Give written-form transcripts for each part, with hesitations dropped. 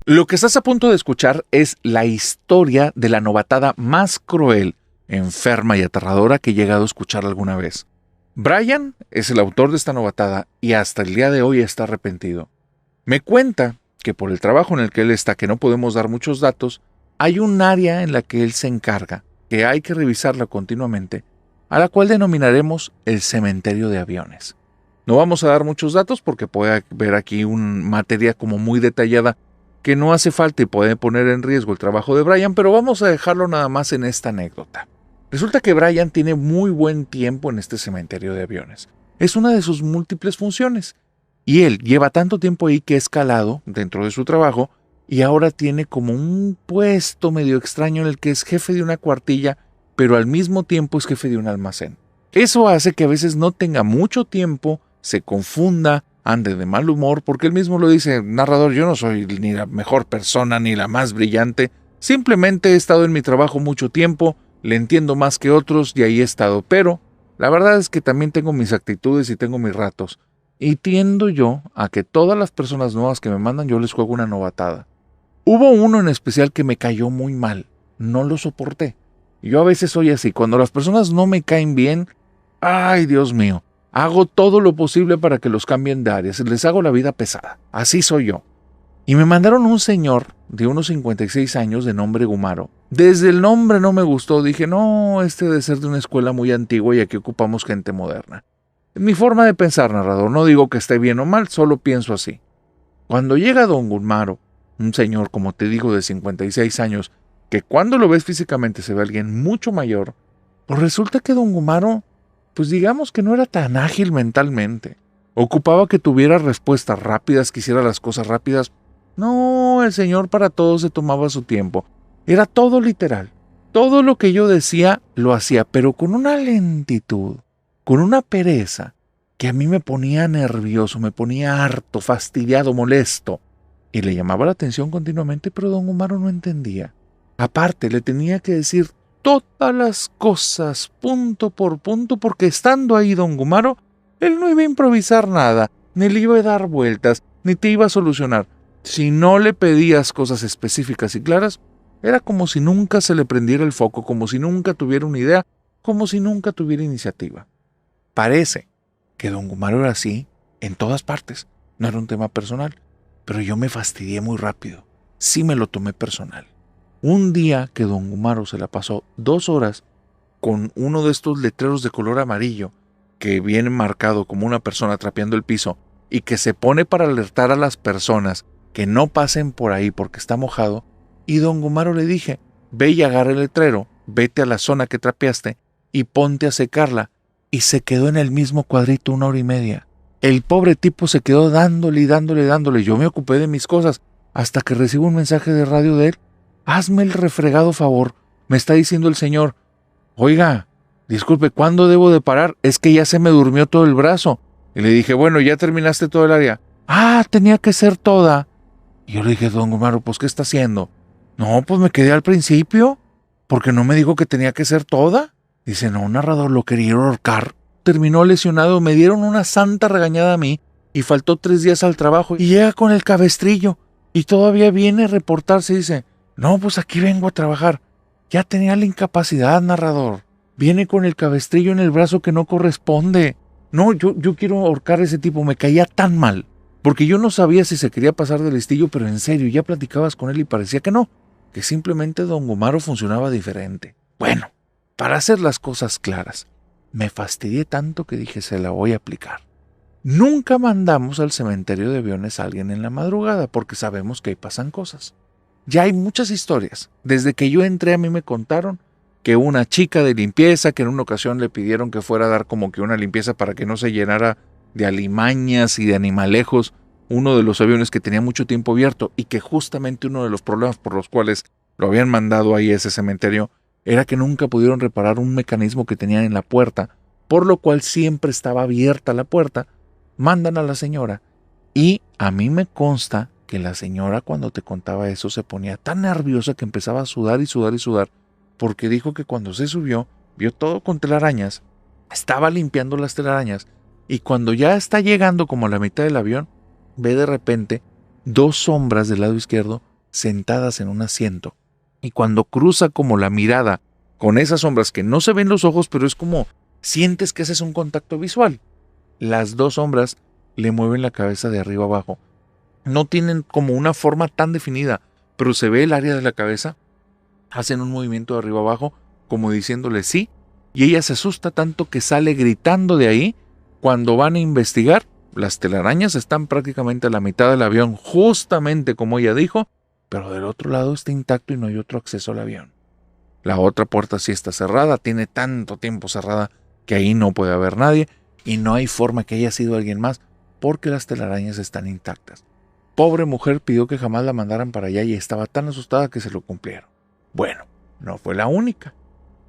Lo que estás a punto de escuchar es la historia de la novatada más cruel, enferma y aterradora que he llegado a escuchar alguna vez. Brian es el autor de esta novatada y hasta el día de hoy está arrepentido. Me cuenta que por el trabajo en el que él está, que no podemos dar muchos datos, hay un área en la que él se encarga, que hay que revisarla continuamente, a la cual denominaremos el cementerio de aviones. No vamos a dar muchos datos porque puede haber aquí una materia como muy detallada que no hace falta y puede poner en riesgo el trabajo de Brian, pero vamos a dejarlo nada más en esta anécdota. Resulta que Brian tiene muy buen tiempo en este cementerio de aviones. Es una de sus múltiples funciones. Y él lleva tanto tiempo ahí que ha escalado dentro de su trabajo y ahora tiene como un puesto medio extraño en el que es jefe de una cuartilla, pero al mismo tiempo es jefe de un almacén. Eso hace que a veces no tenga mucho tiempo, se confunda, ande de mal humor, porque él mismo lo dice: narrador, yo no soy ni la mejor persona ni la más brillante, simplemente he estado en mi trabajo mucho tiempo, le entiendo más que otros y ahí he estado, pero la verdad es que también tengo mis actitudes y tengo mis ratos, y tiendo yo a que todas las personas nuevas que me mandan yo les juego una novatada. Hubo uno en especial que me cayó muy mal, no lo soporté. Yo a veces soy así, cuando las personas no me caen bien, ay Dios mío, hago todo lo posible para que los cambien de áreas, les hago la vida pesada. Así soy yo. Y me mandaron un señor de unos 56 años de nombre Gumaro. Desde el nombre no me gustó, dije, no, este debe ser de una escuela muy antigua y aquí ocupamos gente moderna. Es mi forma de pensar, narrador, no digo que esté bien o mal, solo pienso así. Cuando llega don Gumaro, un señor, como te digo, de 56 años, que cuando lo ves físicamente se ve alguien mucho mayor, pues resulta que don Gumaro, pues digamos que no era tan ágil mentalmente. Ocupaba que tuviera respuestas rápidas, que hiciera las cosas rápidas. No, el señor para todo se tomaba su tiempo. Era todo literal. Todo lo que yo decía lo hacía, pero con una lentitud, con una pereza, que a mí me ponía nervioso, me ponía harto, fastidiado, molesto. Y le llamaba la atención continuamente, pero don Gumaro no entendía. Aparte, le tenía que decir todas las cosas punto por punto, porque estando ahí don Gumaro, él no iba a improvisar nada, ni le iba a dar vueltas, ni te iba a solucionar. Si no le pedías cosas específicas y claras, era como si nunca se le prendiera el foco, como si nunca tuviera una idea, como si nunca tuviera iniciativa. Parece que don Gumaro era así en todas partes. No era un tema personal, pero yo me fastidié muy rápido. Sí me lo tomé personal. Un día que don Gumaro se la pasó 2 horas con uno de estos letreros de color amarillo que viene marcado como una persona trapeando el piso y que se pone para alertar a las personas que no pasen por ahí porque está mojado, y don Gumaro le dije, ve y agarra el letrero, vete a la zona que trapeaste y ponte a secarla, y se quedó en el mismo cuadrito 1 hora y media. El pobre tipo se quedó dándole y dándole y dándole. Yo me ocupé de mis cosas hasta que recibo un mensaje de radio de él. Hazme el refregado favor, me está diciendo el señor. Oiga, disculpe, ¿cuándo debo de parar? Es que ya se me durmió todo el brazo. Y le dije, bueno, ¿ya terminaste todo el área? Ah, tenía que ser toda. Y yo le dije, don Gumaro, pues, ¿qué está haciendo? No, pues me quedé al principio, porque no me dijo que tenía que ser toda. Dice, no, narrador, lo quería ahorcar. Terminó lesionado, me dieron una santa regañada a mí y faltó 3 días al trabajo y llega con el cabestrillo y todavía viene a reportarse y dice, no, pues aquí vengo a trabajar. Ya tenía la incapacidad, narrador. Viene con el cabestrillo en el brazo que no corresponde. No, yo quiero ahorcar a ese tipo, me caía tan mal. Porque yo no sabía si se quería pasar de listillo, pero en serio, ya platicabas con él y parecía que no, que simplemente don Gumaro funcionaba diferente. Bueno, para hacer las cosas claras, me fastidié tanto que dije, se la voy a aplicar. Nunca mandamos al cementerio de aviones a alguien en la madrugada, porque sabemos que ahí pasan cosas. Ya hay muchas historias. Desde que yo entré a mí me contaron que una chica de limpieza, que en una ocasión le pidieron que fuera a dar como que una limpieza para que no se llenara de alimañas y de animalejos uno de los aviones que tenía mucho tiempo abierto, y que justamente uno de los problemas por los cuales lo habían mandado ahí a ese cementerio era que nunca pudieron reparar un mecanismo que tenían en la puerta, por lo cual siempre estaba abierta la puerta. Mandan a la señora y a mí me consta que la señora, cuando te contaba eso, se ponía tan nerviosa que empezaba a sudar y sudar y sudar, porque dijo que cuando se subió, vio todo con telarañas, estaba limpiando las telarañas, y cuando ya está llegando como a la mitad del avión, ve de repente 2 sombras del lado izquierdo sentadas en un asiento. Y cuando cruza como la mirada con esas sombras que no se ven los ojos, pero es como sientes que ese es un contacto visual. Las dos sombras le mueven la cabeza de arriba abajo. No tienen como una forma tan definida, pero se ve el área de la cabeza. Hacen un movimiento de arriba abajo como diciéndole sí, y ella se asusta tanto que sale gritando de ahí. Cuando van a investigar, las telarañas están prácticamente a la mitad del avión, justamente como ella dijo, pero del otro lado está intacto y no hay otro acceso al avión. La otra puerta sí está cerrada, tiene tanto tiempo cerrada que ahí no puede haber nadie y no hay forma que haya sido alguien más porque las telarañas están intactas. Pobre mujer pidió que jamás la mandaran para allá y estaba tan asustada que se lo cumplieron. Bueno, no fue la única.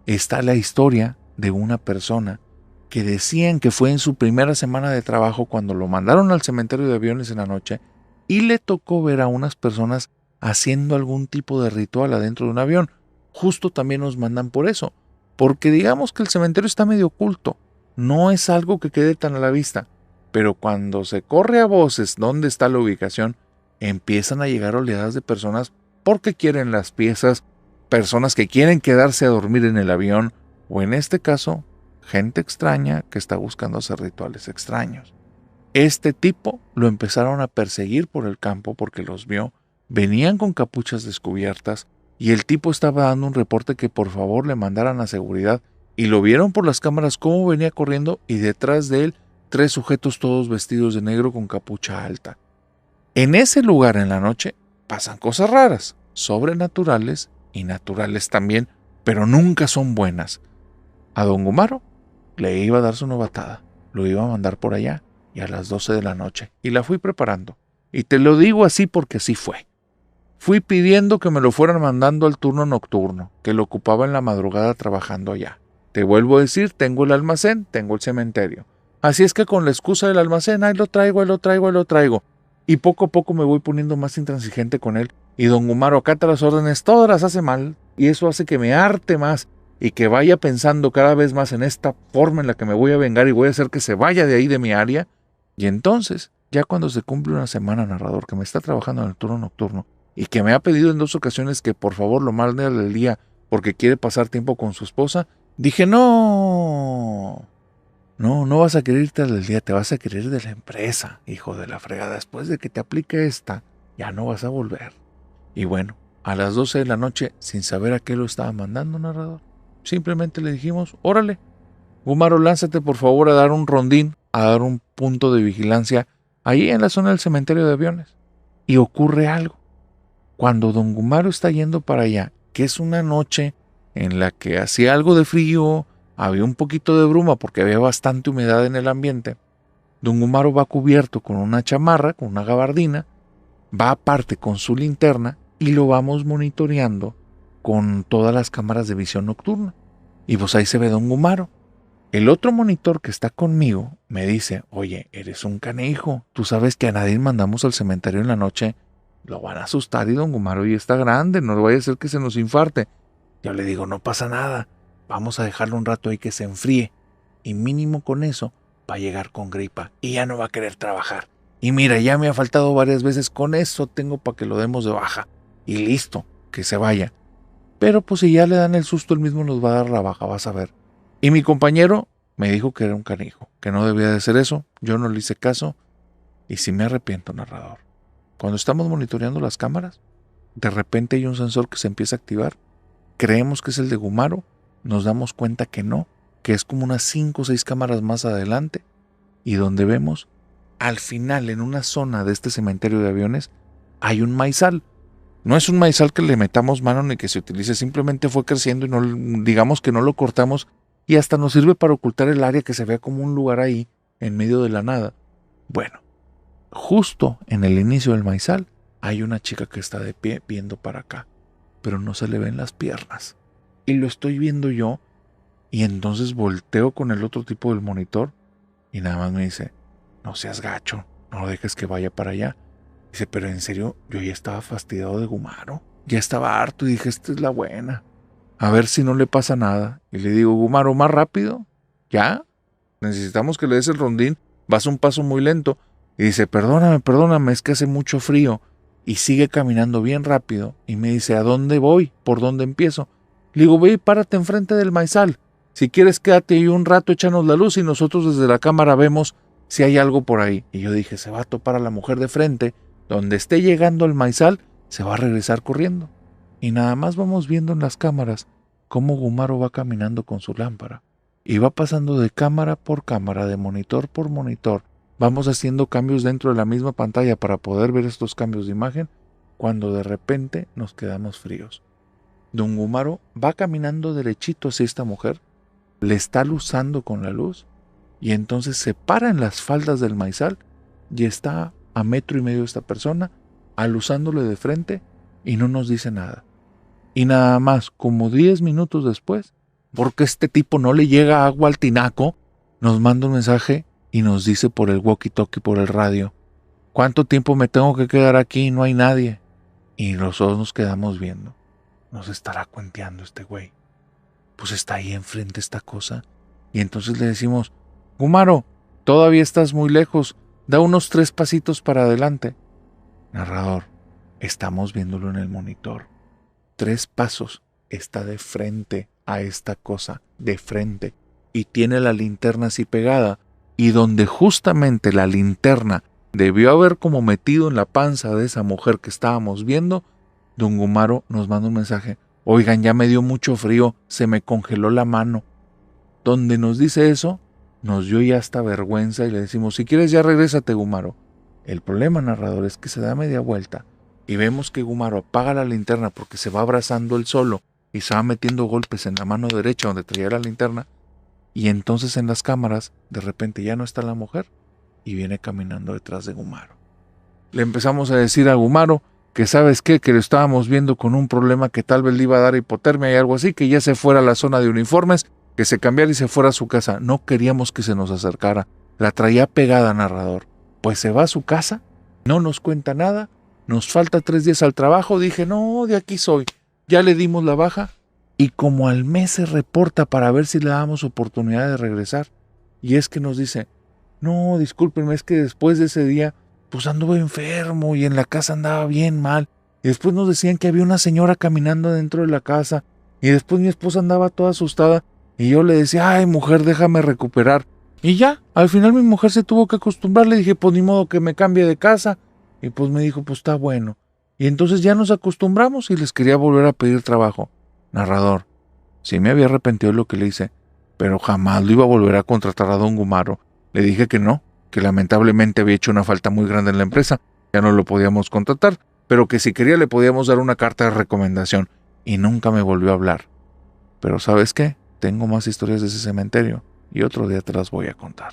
Está la historia de una persona que decían que fue en su primera semana de trabajo cuando lo mandaron al cementerio de aviones en la noche y le tocó ver a unas personas haciendo algún tipo de ritual adentro de un avión. Justo también nos mandan por eso, porque digamos que el cementerio está medio oculto, no es algo que quede tan a la vista, pero cuando se corre a voces dónde está la ubicación, empiezan a llegar oleadas de personas porque quieren las piezas, personas que quieren quedarse a dormir en el avión, o en este caso, gente extraña que está buscando hacer rituales extraños. Este tipo lo empezaron a perseguir por el campo porque los vio, venían con capuchas descubiertas y el tipo estaba dando un reporte que por favor le mandaran a seguridad y lo vieron por las cámaras cómo venía corriendo y detrás de él 3 sujetos todos vestidos de negro con capucha alta. En ese lugar en la noche pasan cosas raras, sobrenaturales y naturales también, pero nunca son buenas. A don Gumaro le iba a dar su novatada, lo iba a mandar por allá y a las 12 de la noche, y la fui preparando. Y te lo digo así porque así fue. Fui pidiendo que me lo fueran mandando al turno nocturno, que lo ocupaba en la madrugada trabajando allá. Te vuelvo a decir, tengo el almacén, tengo el cementerio. Así es que con la excusa del almacén, ahí lo traigo, ahí lo traigo, ahí lo traigo. Y poco a poco me voy poniendo más intransigente con él. Y don Gumaro acata las órdenes, todas las hace mal, y eso hace que me harte más y que vaya pensando cada vez más en esta forma en la que me voy a vengar y voy a hacer que se vaya de ahí de mi área. Y entonces, ya cuando se cumple una semana, narrador, que me está trabajando en el turno nocturno y que me ha pedido en 2 ocasiones que por favor lo mande al día porque quiere pasar tiempo con su esposa, dije, no vas a querer irte al día, te vas a querer ir de la empresa, hijo de la fregada. Después de que te aplique esta, ya no vas a volver. Y bueno, a las 12 de la noche, sin saber a qué lo estaba mandando, narrador, simplemente le dijimos, órale, Gumaro, lánzate por favor a dar un rondín, a dar un punto de vigilancia ahí en la zona del cementerio de aviones. Y ocurre algo. Cuando don Gumaro está yendo para allá, que es una noche en la que hacía algo de frío, había un poquito de bruma porque había bastante humedad en el ambiente, don Gumaro va cubierto con una chamarra, con una gabardina, va aparte con su linterna y lo vamos monitoreando con todas las cámaras de visión nocturna. Y pues ahí se ve don Gumaro. El otro monitor que está conmigo me dice, oye, eres un canijo, tú sabes que a nadie mandamos al cementerio en la noche, lo van a asustar y don Gumaro ya está grande, no vaya a ser que se nos infarte. Yo le digo, no pasa nada, vamos a dejarlo un rato ahí que se enfríe y mínimo con eso va a llegar con gripa y ya no va a querer trabajar. Y mira, ya me ha faltado varias veces, con eso tengo para que lo demos de baja y listo, que se vaya. Pero pues si ya le dan el susto, él mismo nos va a dar la baja, vas a ver. Y mi compañero me dijo que era un canijo, que no debía de hacer eso, yo no le hice caso y sí me arrepiento, narrador. Cuando estamos monitoreando las cámaras, de repente hay un sensor que se empieza a activar, creemos que es el de Gumaro, nos damos cuenta que no, que es como unas 5 o 6 cámaras más adelante y donde vemos, al final en una zona de este cementerio de aviones, hay un maizal. No es un maizal que le metamos mano ni que se utilice, simplemente fue creciendo y no, digamos que no lo cortamos y hasta nos sirve para ocultar el área que se vea como un lugar ahí, en medio de la nada. Bueno, justo en el inicio del maizal hay una chica que está de pie viendo para acá, pero no se le ven las piernas. Y lo estoy viendo yo y entonces volteo con el otro tipo del monitor y nada más me dice, no seas gacho, no lo dejes que vaya para allá. Dice, pero en serio, yo ya estaba fastidiado de Gumaro, ya estaba harto y dije, esta es la buena. A ver si no le pasa nada. Y le digo, Gumaro, más rápido. ¿Ya? Necesitamos que le des el rondín. Vas un paso muy lento. Y dice, perdóname, es que hace mucho frío. y sigue caminando bien rápido y me dice, ¿a dónde voy? ¿Por dónde empiezo? Le digo, ve y párate enfrente del maizal. Si quieres, quédate ahí un rato, échanos la luz y nosotros desde la cámara vemos si hay algo por ahí. Y yo dije, se va a topar a la mujer de frente, donde esté llegando el maizal, se va a regresar corriendo. Y nada más vamos viendo en las cámaras cómo Gumaro va caminando con su lámpara. Y va pasando de cámara por cámara, de monitor por monitor. Vamos haciendo cambios dentro de la misma pantalla para poder ver estos cambios de imagen, cuando de repente nos quedamos fríos. Don Gumaro va caminando derechito hacia esta mujer, le está aluzando con la luz, y entonces se para en las faldas del maizal y está a 1.5 metros de esta persona, aluzándole de frente, y no nos dice nada. Y nada más, como 10 minutos después, porque este tipo no le llega agua al tinaco, nos manda un mensaje y nos dice por el walkie-talkie, por el radio, ¿cuánto tiempo me tengo que quedar aquí? No hay nadie. Y nosotros nos quedamos viendo. ¿Nos estará cuenteando este güey? Pues está ahí enfrente esta cosa. Y entonces le decimos, Gumaro, todavía estás muy lejos, da unos 3 pasitos para adelante. Narrador, estamos viéndolo en el monitor. 3 pasos, está de frente a esta cosa, de frente, y tiene la linterna así pegada, y donde justamente la linterna debió haber como metido en la panza de esa mujer que estábamos viendo, don Gumaro nos manda un mensaje, oigan, ya me dio mucho frío, se me congeló la mano. Donde nos dice eso, nos dio ya hasta vergüenza y le decimos, si quieres ya regrésate, Gumaro. El problema, narrador, es que se da media vuelta y vemos que Gumaro apaga la linterna porque se va abrazando él solo y se va metiendo golpes en la mano derecha donde traía la linterna, y entonces en las cámaras de repente ya no está la mujer y viene caminando detrás de Gumaro. Le empezamos a decir a Gumaro que sabes qué, que lo estábamos viendo con un problema que tal vez le iba a dar hipotermia y algo así, que ya se fuera a la zona de uniformes, que se cambiara y se fuera a su casa. No queríamos que se nos acercara, la traía pegada, narrador. Pues se va a su casa, no nos cuenta nada, nos falta 3 días al trabajo, dije, no, de aquí soy. Ya le dimos la baja y como al mes se reporta para ver si le damos oportunidad de regresar. Y es que nos dice, no, discúlpenme, es que después de ese día, pues anduve enfermo y en la casa andaba bien mal. Y después nos decían que había una señora caminando dentro de la casa. Y después mi esposa andaba toda asustada y yo le decía, ay mujer, déjame recuperar. Y ya, al final mi mujer se tuvo que acostumbrar, le dije, pues ni modo que me cambie de casa. Y pues me dijo, pues está bueno. Y entonces ya nos acostumbramos y les quería volver a pedir trabajo. Narrador, sí me había arrepentido de lo que le hice, pero jamás lo iba a volver a contratar a don Gumaro. Le dije que no, que lamentablemente había hecho una falta muy grande en la empresa, ya no lo podíamos contratar, pero que si quería le podíamos dar una carta de recomendación, y nunca me volvió a hablar. Pero ¿sabes qué? Tengo más historias de ese cementerio, y otro día te las voy a contar.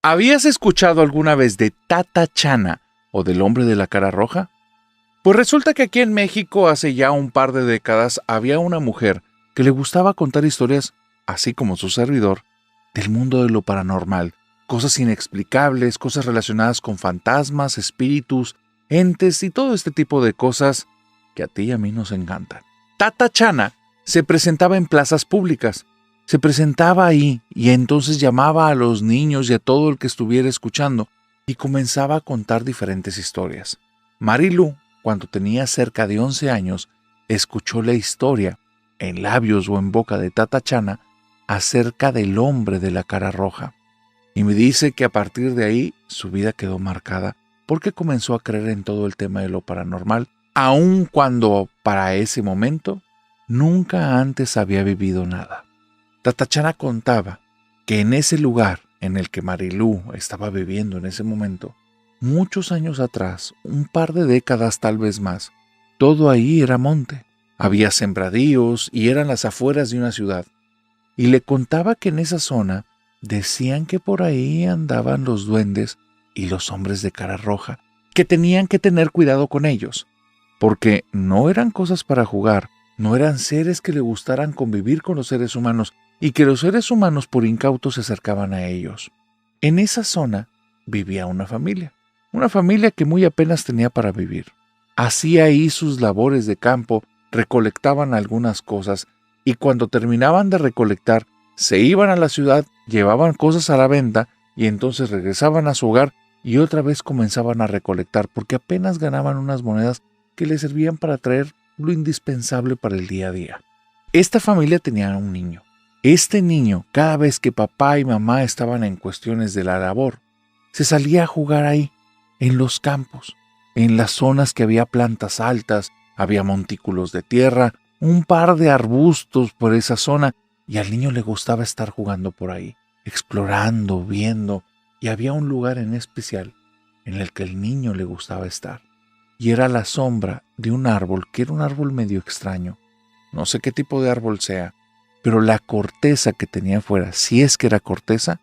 ¿Habías escuchado alguna vez de Tata Chana o del hombre de la cara roja? Pues resulta que aquí en México hace ya un par de décadas había una mujer que le gustaba contar historias, así como su servidor, del mundo de lo paranormal, cosas inexplicables, cosas relacionadas con fantasmas, espíritus, entes y todo este tipo de cosas que a ti y a mí nos encantan. Tata Chana se presentaba en plazas públicas, se presentaba ahí y entonces llamaba a los niños y a todo el que estuviera escuchando y comenzaba a contar diferentes historias. Marilu, cuando tenía cerca de 11 años, escuchó la historia, en labios o en boca de Tata Chana, acerca del hombre de la cara roja. Y me dice que a partir de ahí su vida quedó marcada porque comenzó a creer en todo el tema de lo paranormal, aun cuando para ese momento nunca antes había vivido nada. Tata Chana contaba que en ese lugar en el que Marilu estaba viviendo en ese momento, muchos años atrás, un par de décadas tal vez más, todo ahí era monte. Había sembradíos y eran las afueras de una ciudad. Y le contaba que en esa zona decían que por ahí andaban los duendes y los hombres de cara roja, que tenían que tener cuidado con ellos, porque no eran cosas para jugar, no eran seres que le gustaran convivir con los seres humanos y que los seres humanos por incautos se acercaban a ellos. En esa zona vivía una familia que muy apenas tenía para vivir. Hacía ahí sus labores de campo, recolectaban algunas cosas y cuando terminaban de recolectar, se iban a la ciudad, llevaban cosas a la venta y entonces regresaban a su hogar y otra vez comenzaban a recolectar porque apenas ganaban unas monedas que les servían para traer lo indispensable para el día a día. Esta familia tenía un niño. Este niño, cada vez que papá y mamá estaban en cuestiones de la labor, se salía a jugar ahí, en los campos, en las zonas que había plantas altas, había montículos de tierra, un par de arbustos por esa zona, y al niño le gustaba estar jugando por ahí, explorando, viendo, y había un lugar en especial en el que el niño le gustaba estar, y era la sombra de un árbol que era un árbol medio extraño. No sé qué tipo de árbol sea, pero la corteza que tenía afuera, si es que era corteza,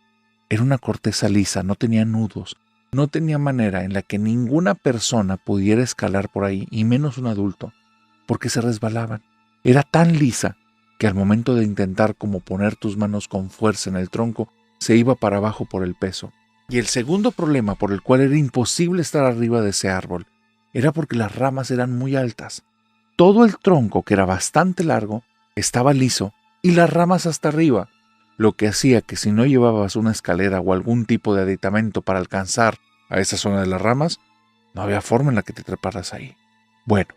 era una corteza lisa, no tenía nudos, no tenía manera en la que ninguna persona pudiera escalar por ahí, y menos un adulto, porque se resbalaban. Era tan lisa que al momento de intentar como poner tus manos con fuerza en el tronco, se iba para abajo por el peso. Y el segundo problema por el cual era imposible estar arriba de ese árbol, era porque las ramas eran muy altas. Todo el tronco, que era bastante largo, estaba liso, y las ramas hasta arriba, lo que hacía que si no llevabas una escalera o algún tipo de aditamento para alcanzar a esa zona de las ramas, no había forma en la que te treparas ahí. Bueno,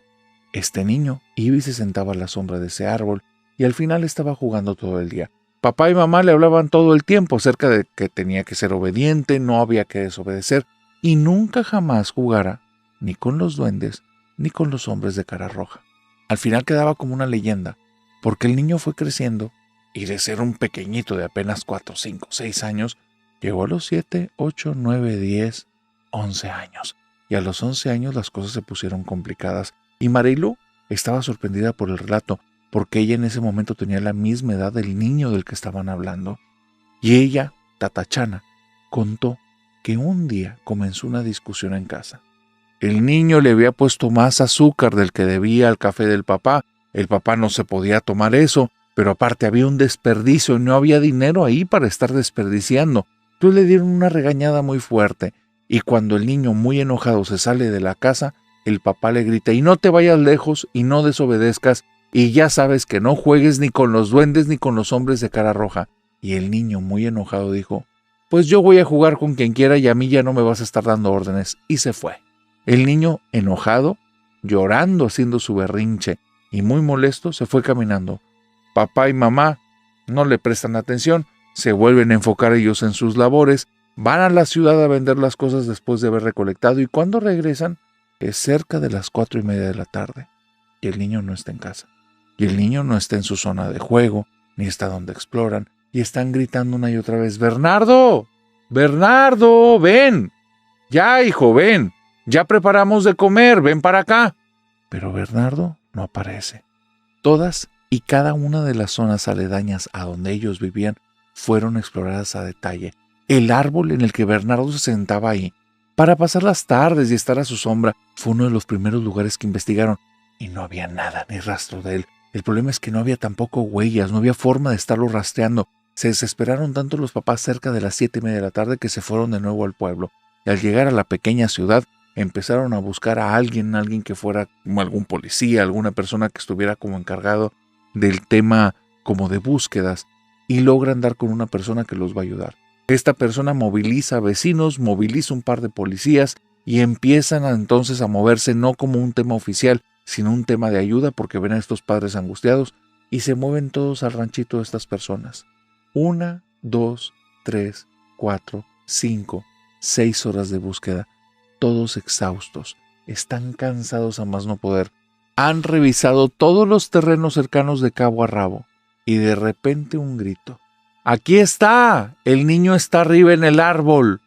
este niño iba y se sentaba a la sombra de ese árbol y al final estaba jugando todo el día. Papá y mamá le hablaban todo el tiempo acerca de que tenía que ser obediente, no había que desobedecer y nunca jamás jugara ni con los duendes ni con los hombres de cara roja. Al final quedaba como una leyenda, porque el niño fue creciendo y de ser un pequeñito de apenas 4, 5, 6 años, llegó a los 7, 8, 9, 10, 11 años. Y a los 11 años las cosas se pusieron complicadas. Y Marilu estaba sorprendida por el relato, porque ella en ese momento tenía la misma edad del niño del que estaban hablando. Y ella, Tatachana, contó que un día comenzó una discusión en casa. El niño le había puesto más azúcar del que debía al café del papá. El papá no se podía tomar eso, pero aparte había un desperdicio y no había dinero ahí para estar desperdiciando. Entonces le dieron una regañada muy fuerte y cuando el niño muy enojado se sale de la casa, el papá le grita: y no te vayas lejos y no desobedezcas y ya sabes que no juegues ni con los duendes ni con los hombres de cara roja. Y el niño muy enojado dijo: pues yo voy a jugar con quien quiera y a mí ya no me vas a estar dando órdenes, y se fue. El niño enojado, llorando, haciendo su berrinche y muy molesto, se fue caminando. Papá y mamá no le prestan atención, se vuelven a enfocar ellos en sus labores, van a la ciudad a vender las cosas después de haber recolectado y cuando regresan es cerca de las 4:30 de la tarde y el niño no está en casa. Y el niño no está en su zona de juego, ni está donde exploran, y están gritando una y otra vez: ¡Bernardo! ¡Bernardo! ¡Ven! ¡Ya, hijo, ven! ¡Ya preparamos de comer! ¡Ven para acá! Pero Bernardo no aparece. Todas y cada una de las zonas aledañas a donde ellos vivían fueron exploradas a detalle. El árbol en el que Bernardo se sentaba ahí para pasar las tardes y estar a su sombra fue uno de los primeros lugares que investigaron y no había nada ni rastro de él. El problema es que no había tampoco huellas, no había forma de estarlo rastreando. Se desesperaron tanto los papás cerca de las 7:30 de la tarde que se fueron de nuevo al pueblo. Y al llegar a la pequeña ciudad, empezaron a buscar a alguien que fuera como algún policía, alguna persona que estuviera como encargado del tema como de búsquedas, y logran dar con una persona que los va a ayudar. Esta persona moviliza a vecinos, moviliza un par de policías y empiezan entonces a moverse no como un tema oficial, sino un tema de ayuda porque ven a estos padres angustiados y se mueven todos al ranchito de estas personas. 1, 2, 3, 4, 5, 6 horas de búsqueda, todos exhaustos, están cansados a más no poder. Han revisado todos los terrenos cercanos de cabo a rabo y de repente un grito. ¡Aquí está! El niño está arriba en el árbol.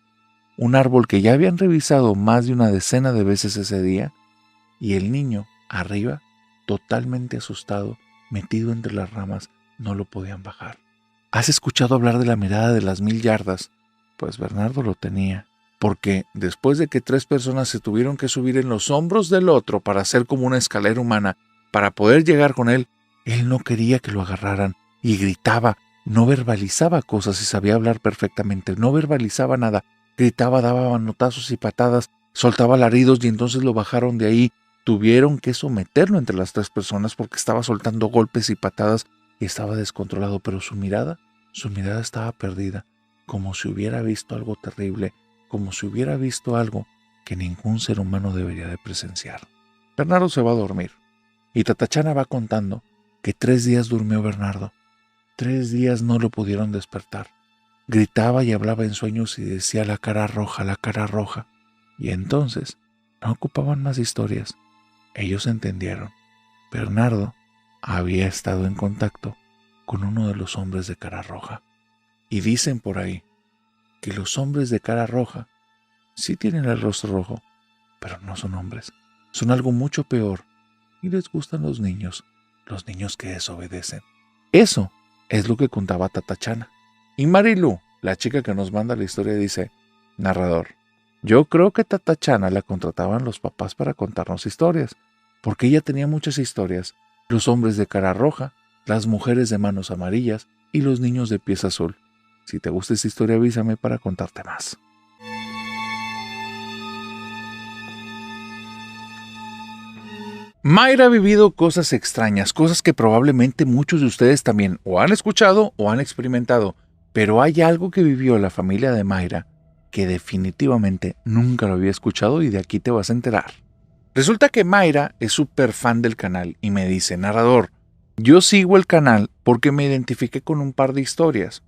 Un árbol que ya habían revisado más de una decena de veces ese día y el niño arriba, totalmente asustado, metido entre las ramas, no lo podían bajar. ¿Has escuchado hablar de la mirada de las 1000 yardas? Pues Bernardo lo tenía, porque después de que 3 personas se tuvieron que subir en los hombros del otro para hacer como una escalera humana, para poder llegar con él no quería que lo agarraran y gritaba, no verbalizaba cosas y sabía hablar perfectamente, no verbalizaba nada, gritaba, daba manotazos y patadas, soltaba alaridos y entonces lo bajaron de ahí. Tuvieron que someterlo entre las 3 personas porque estaba soltando golpes y patadas y estaba descontrolado, pero su mirada estaba perdida, como si hubiera visto algo terrible, como si hubiera visto algo que ningún ser humano debería de presenciar. Bernardo se va a dormir y Tatachana va contando que 3 días durmió Bernardo. 3 días no lo pudieron despertar. Gritaba y hablaba en sueños y decía la cara roja, la cara roja. Y entonces no ocupaban más historias. Ellos entendieron. Bernardo había estado en contacto con uno de los hombres de cara roja. Y dicen por ahí que los hombres de cara roja sí tienen el rostro rojo, pero no son hombres. Son algo mucho peor y les gustan los niños que desobedecen. Eso es lo que contaba Tatachana. Y Marilu, la chica que nos manda la historia, dice: narrador, yo creo que Tatachana la contrataban los papás para contarnos historias, porque ella tenía muchas historias: los hombres de cara roja, las mujeres de manos amarillas y los niños de pies azul. Si te gusta esta historia, avísame para contarte más. Mayra ha vivido cosas extrañas, cosas que probablemente muchos de ustedes también o han escuchado o han experimentado, pero hay algo que vivió la familia de Mayra que definitivamente nunca lo había escuchado y de aquí te vas a enterar. Resulta que Mayra es súper fan del canal y me dice: narrador, yo sigo el canal porque me identifiqué con un par de historias,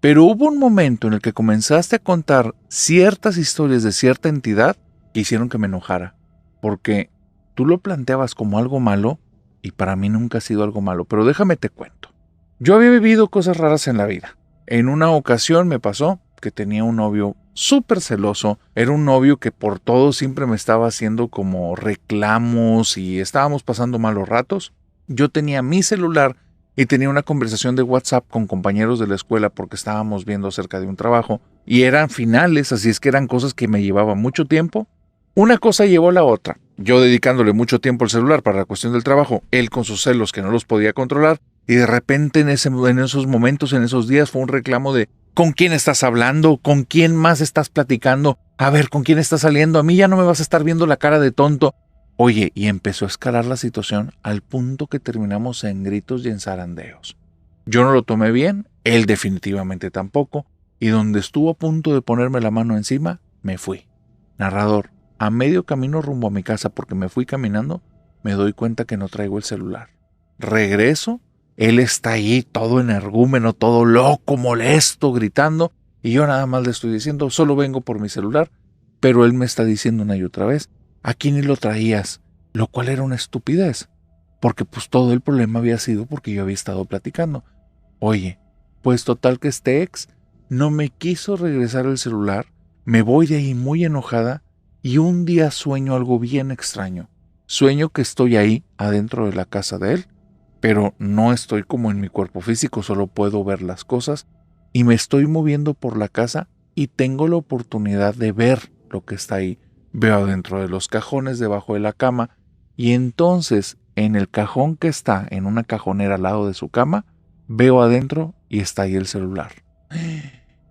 pero hubo un momento en el que comenzaste a contar ciertas historias de cierta entidad que hicieron que me enojara, porque tú lo planteabas como algo malo y para mí nunca ha sido algo malo, pero déjame te cuento. Yo había vivido cosas raras en la vida. En una ocasión me pasó que tenía un novio súper celoso. Era un novio que por todo siempre me estaba haciendo como reclamos y estábamos pasando malos ratos. Yo tenía mi celular y tenía una conversación de WhatsApp con compañeros de la escuela porque estábamos viendo acerca de un trabajo y eran finales, así es que eran cosas que me llevaban mucho tiempo. Una cosa llevó a la otra. Yo dedicándole mucho tiempo al celular para la cuestión del trabajo, él con sus celos que no los podía controlar, y de repente en esos momentos, en esos días, fue un reclamo de ¿con quién estás hablando? ¿Con quién más estás platicando? A ver, ¿con quién estás saliendo? A mí ya no me vas a estar viendo la cara de tonto. Oye, y empezó a escalar la situación al punto que terminamos en gritos y en zarandeos. Yo no lo tomé bien, él definitivamente tampoco, y donde estuvo a punto de ponerme la mano encima, me fui. Narrador, a medio camino rumbo a mi casa, porque me fui caminando, me doy cuenta que no traigo el celular. Regreso, él está ahí todo energúmeno, todo loco, molesto, gritando, y yo nada más le estoy diciendo: solo vengo por mi celular, pero él me está diciendo una y otra vez: aquí ni lo traías, lo cual era una estupidez, porque pues todo el problema había sido porque yo había estado platicando. Oye, pues total que este ex no me quiso regresar el celular, me voy de ahí muy enojada, y un día sueño algo bien extraño. Sueño que estoy ahí, adentro de la casa de él, pero no estoy como en mi cuerpo físico, solo puedo ver las cosas, y me estoy moviendo por la casa y tengo la oportunidad de ver lo que está ahí. Veo adentro de los cajones, debajo de la cama, y entonces en el cajón que está en una cajonera al lado de su cama, veo adentro y está ahí el celular.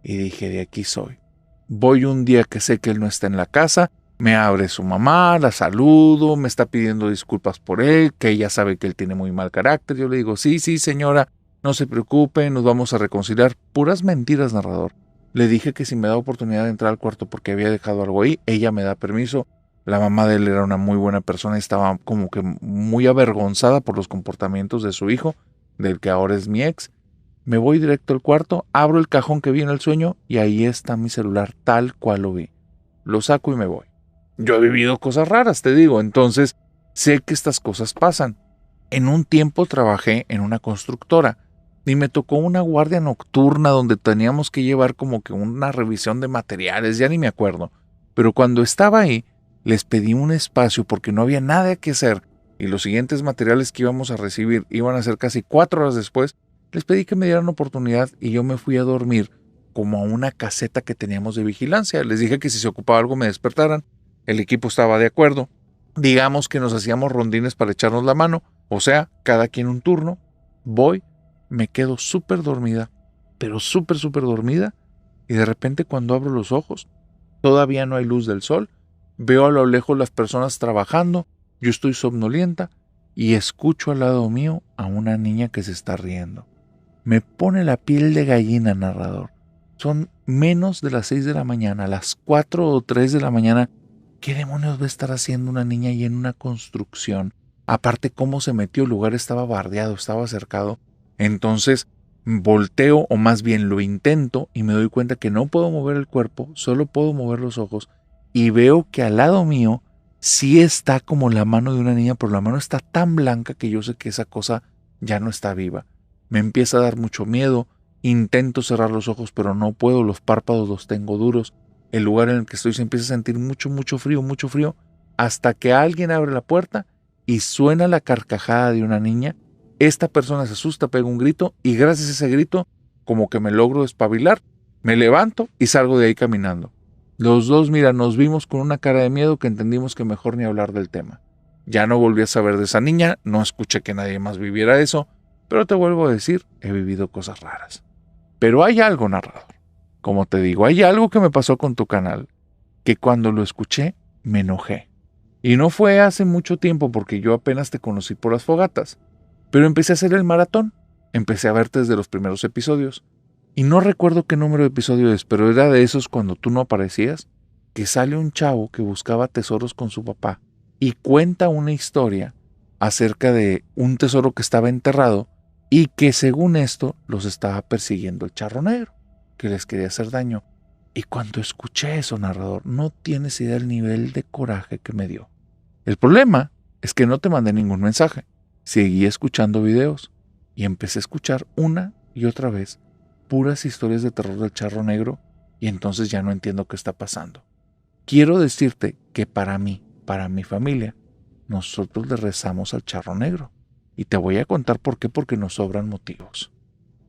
Y dije: de aquí soy. Voy un día que sé que él no está en la casa, me abre su mamá, la saludo, me está pidiendo disculpas por él, que ella sabe que él tiene muy mal carácter. Yo le digo: sí, señora, no se preocupe, nos vamos a reconciliar. Puras mentiras, narrador. Le dije que si me da oportunidad de entrar al cuarto porque había dejado algo ahí, ella me da permiso. La mamá de él era una muy buena persona y estaba como que muy avergonzada por los comportamientos de su hijo, del que ahora es mi ex. Me voy directo al cuarto, abro el cajón que vi en el sueño y ahí está mi celular tal cual lo vi. Lo saco y me voy. Yo he vivido cosas raras, te digo, entonces sé que estas cosas pasan. En un tiempo trabajé en una constructora y me tocó una guardia nocturna donde teníamos que llevar como que una revisión de materiales, ya ni me acuerdo. Pero cuando estaba ahí, les pedí un espacio porque no había nada que hacer y los siguientes materiales que íbamos a recibir iban a ser casi 4 horas después. Les pedí que me dieran oportunidad y yo me fui a dormir como a una caseta que teníamos de vigilancia. Les dije que si se ocupaba algo me despertaran. El equipo estaba de acuerdo. Digamos que nos hacíamos rondines para echarnos la mano, o sea, cada quien un turno. Voy, me quedo súper dormida, pero súper dormida, y de repente cuando abro los ojos, todavía no hay luz del sol, veo a lo lejos las personas trabajando, yo estoy somnolienta y escucho al lado mío a una niña que se está riendo. Me pone la piel de gallina, narrador. Son menos de las 6 de la mañana, a las 4 o 3 de la mañana. ¿Qué demonios va a estar haciendo una niña ahí en una construcción? Aparte, cómo se metió, el lugar estaba bardeado, estaba cercado. Entonces, volteo, o más bien lo intento, y me doy cuenta que no puedo mover el cuerpo, solo puedo mover los ojos, y veo que al lado mío sí está como la mano de una niña, pero la mano está tan blanca que yo sé que esa cosa ya no está viva. Me empieza a dar mucho miedo, intento cerrar los ojos, pero no puedo, los párpados los tengo duros. El lugar en el que estoy se empieza a sentir mucho frío, hasta que alguien abre la puerta y suena la carcajada de una niña. Esta persona se asusta, pega un grito, y gracias a ese grito, como que me logro despabilar, me levanto y salgo de ahí caminando. Los dos, mira, nos vimos con una cara de miedo que entendimos que mejor ni hablar del tema. Ya no volví a saber de esa niña, no escuché que nadie más viviera eso, pero te vuelvo a decir, he vivido cosas raras. Pero hay algo, narrador. Como te digo, hay algo que me pasó con tu canal, que cuando lo escuché me enojé. Y no fue hace mucho tiempo porque yo apenas te conocí por las fogatas, pero empecé a hacer el maratón, empecé a verte desde los primeros episodios. Y no recuerdo qué número de episodio es, pero era de esos cuando tú no aparecías, que sale un chavo que buscaba tesoros con su papá y cuenta una historia acerca de un tesoro que estaba enterrado y que según esto los estaba persiguiendo el charro negro, que les quería hacer daño. Y cuando escuché eso, narrador, no tienes idea del nivel de coraje que me dio. El problema es que no te mandé ningún mensaje. Seguí escuchando videos y empecé a escuchar una y otra vez puras historias de terror del charro negro, y entonces ya no entiendo qué está pasando. Quiero decirte que para mí, para mi familia, nosotros le rezamos al charro negro. Y te voy a contar por qué, porque nos sobran motivos.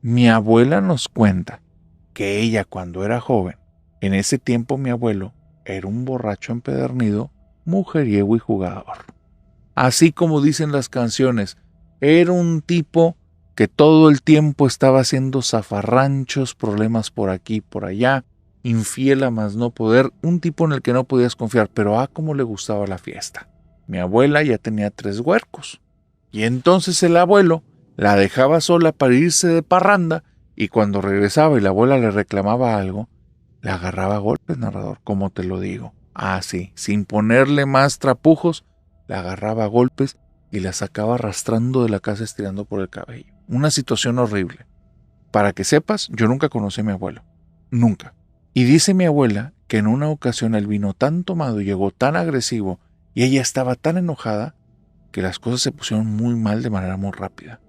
Mi abuela nos cuenta que ella, cuando era joven, en ese tiempo mi abuelo era un borracho empedernido, mujeriego y jugador. Así como dicen las canciones, era un tipo que todo el tiempo estaba haciendo zafarranchos, problemas por aquí y por allá, infiel a más no poder, un tipo en el que no podías confiar, pero cómo le gustaba la fiesta. Mi abuela ya tenía 3 huercos, y entonces el abuelo la dejaba sola para irse de parranda, y cuando regresaba y la abuela le reclamaba algo, la agarraba a golpes, narrador, como te lo digo. Sí, sin ponerle más trapujos, la agarraba a golpes y la sacaba arrastrando de la casa estirando por el cabello. Una situación horrible. Para que sepas, yo nunca conocí a mi abuelo. Nunca. Y dice mi abuela que en una ocasión él vino tan tomado y llegó tan agresivo y ella estaba tan enojada que las cosas se pusieron muy mal de manera muy rápida.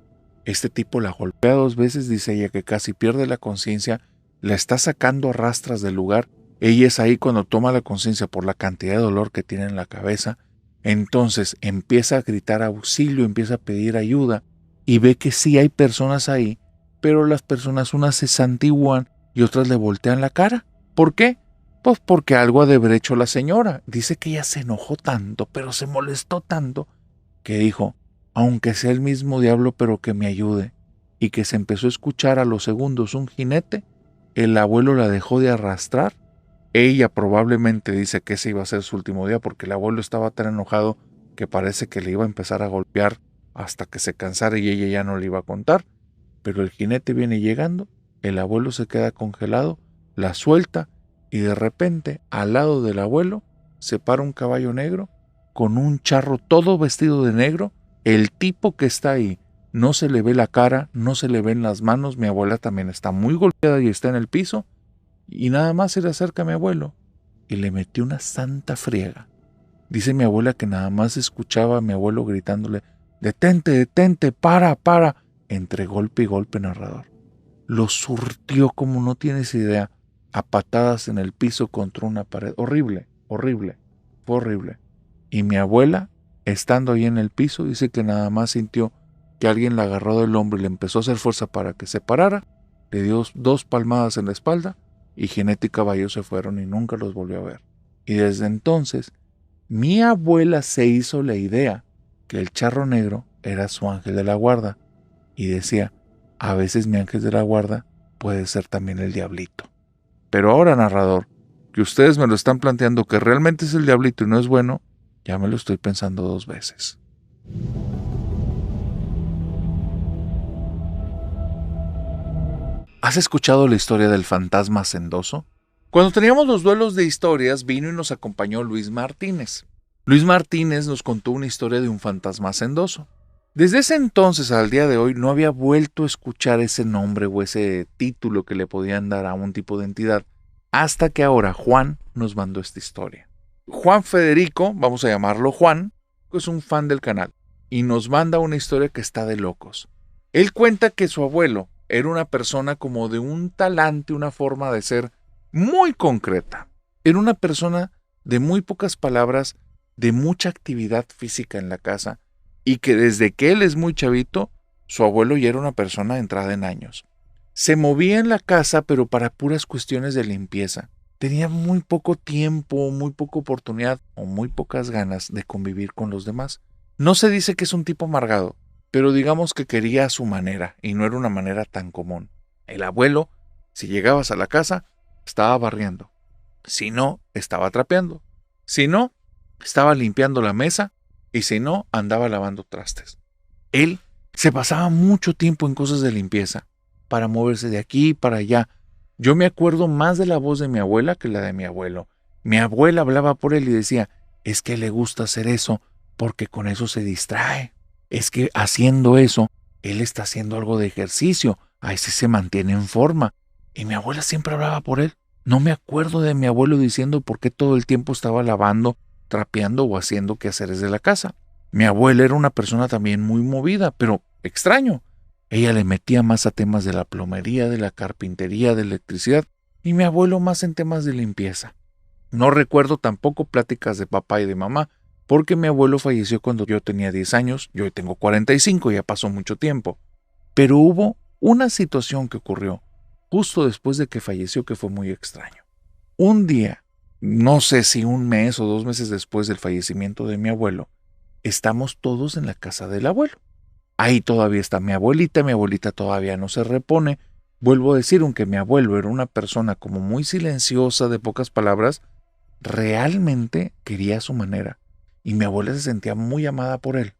Este tipo la golpea 2 veces, dice ella, que casi pierde la conciencia, la está sacando a rastras del lugar. Ella es ahí cuando toma la conciencia por la cantidad de dolor que tiene en la cabeza. Entonces empieza a gritar auxilio, empieza a pedir ayuda y ve que sí hay personas ahí, pero las personas, unas se santiguan y otras le voltean la cara. ¿Por qué? Pues porque algo ha de haber hecho la señora. Dice que ella se enojó tanto, pero se molestó tanto, que dijo, aunque sea el mismo diablo, pero que me ayude. Y que se empezó a escuchar a los segundos un jinete. El abuelo la dejó de arrastrar. Ella probablemente dice que ese iba a ser su último día, porque el abuelo estaba tan enojado que parece que le iba a empezar a golpear hasta que se cansara y ella ya no le iba a contar. Pero el jinete viene llegando, el abuelo se queda congelado, la suelta y de repente al lado del abuelo se para un caballo negro con un charro todo vestido de negro. El tipo que está ahí no se le ve la cara, no se le ven las manos. Mi abuela también está muy golpeada y está en el piso. Y nada más se le acerca a mi abuelo y le metió una santa friega. Dice mi abuela que nada más escuchaba a mi abuelo gritándole, detente, detente, para, entre golpe y golpe, narrador. Lo surtió como no tienes idea, a patadas en el piso contra una pared. Horrible, horrible, fue horrible. Y mi abuela, estando ahí en el piso, dice que nada más sintió que alguien la agarró del hombro y le empezó a hacer fuerza para que se parara, le dio 2 palmadas en la espalda, y jinete y caballo se fueron y nunca los volvió a ver. Y desde entonces, mi abuela se hizo la idea que el charro negro era su ángel de la guarda, y decía, a veces mi ángel de la guarda puede ser también el diablito. Pero ahora, narrador, que ustedes me lo están planteando que realmente es el diablito y no es bueno, ya me lo estoy pensando 2 veces. ¿Has escuchado la historia del fantasma hacendoso? Cuando teníamos los duelos de historias, vino y nos acompañó Luis Martínez. Luis Martínez nos contó una historia de un fantasma hacendoso. Desde ese entonces al día de hoy no había vuelto a escuchar ese nombre o ese título que le podían dar a un tipo de entidad, hasta que ahora Juan nos mandó esta historia. Juan Federico, vamos a llamarlo Juan, es un fan del canal y nos manda una historia que está de locos. Él cuenta que su abuelo era una persona como de un talante, una forma de ser muy concreta. Era una persona de muy pocas palabras, de mucha actividad física en la casa, y que desde que él es muy chavito, su abuelo ya era una persona entrada en años. Se movía en la casa, pero para puras cuestiones de limpieza. Tenía muy poco tiempo, muy poca oportunidad o muy pocas ganas de convivir con los demás. No se dice que es un tipo amargado, pero digamos que quería a su manera, y no era una manera tan común. El abuelo, si llegabas a la casa, estaba barriendo. Si no, estaba trapeando. Si no, estaba limpiando la mesa. Y si no, andaba lavando trastes. Él se pasaba mucho tiempo en cosas de limpieza, para moverse de aquí y para allá. Yo me acuerdo más de la voz de mi abuela que la de mi abuelo. Mi abuela hablaba por él y decía, es que le gusta hacer eso porque con eso se distrae. Es que haciendo eso, él está haciendo algo de ejercicio, así se mantiene en forma. Y mi abuela siempre hablaba por él. No me acuerdo de mi abuelo diciendo por qué todo el tiempo estaba lavando, trapeando o haciendo quehaceres de la casa. Mi abuela era una persona también muy movida, pero extraño. Ella le metía más a temas de la plomería, de la carpintería, de electricidad, y mi abuelo más en temas de limpieza. No recuerdo tampoco pláticas de papá y de mamá, porque mi abuelo falleció cuando yo tenía 10 años, yo hoy tengo 45, ya pasó mucho tiempo. Pero hubo una situación que ocurrió justo después de que falleció que fue muy extraño. Un día, no sé si un mes o 2 meses después del fallecimiento de mi abuelo, estamos todos en la casa del abuelo. Ahí todavía está mi abuelita todavía no se repone. Vuelvo a decir, aunque mi abuelo era una persona como muy silenciosa, de pocas palabras, realmente quería a su manera. Y mi abuela se sentía muy amada por él.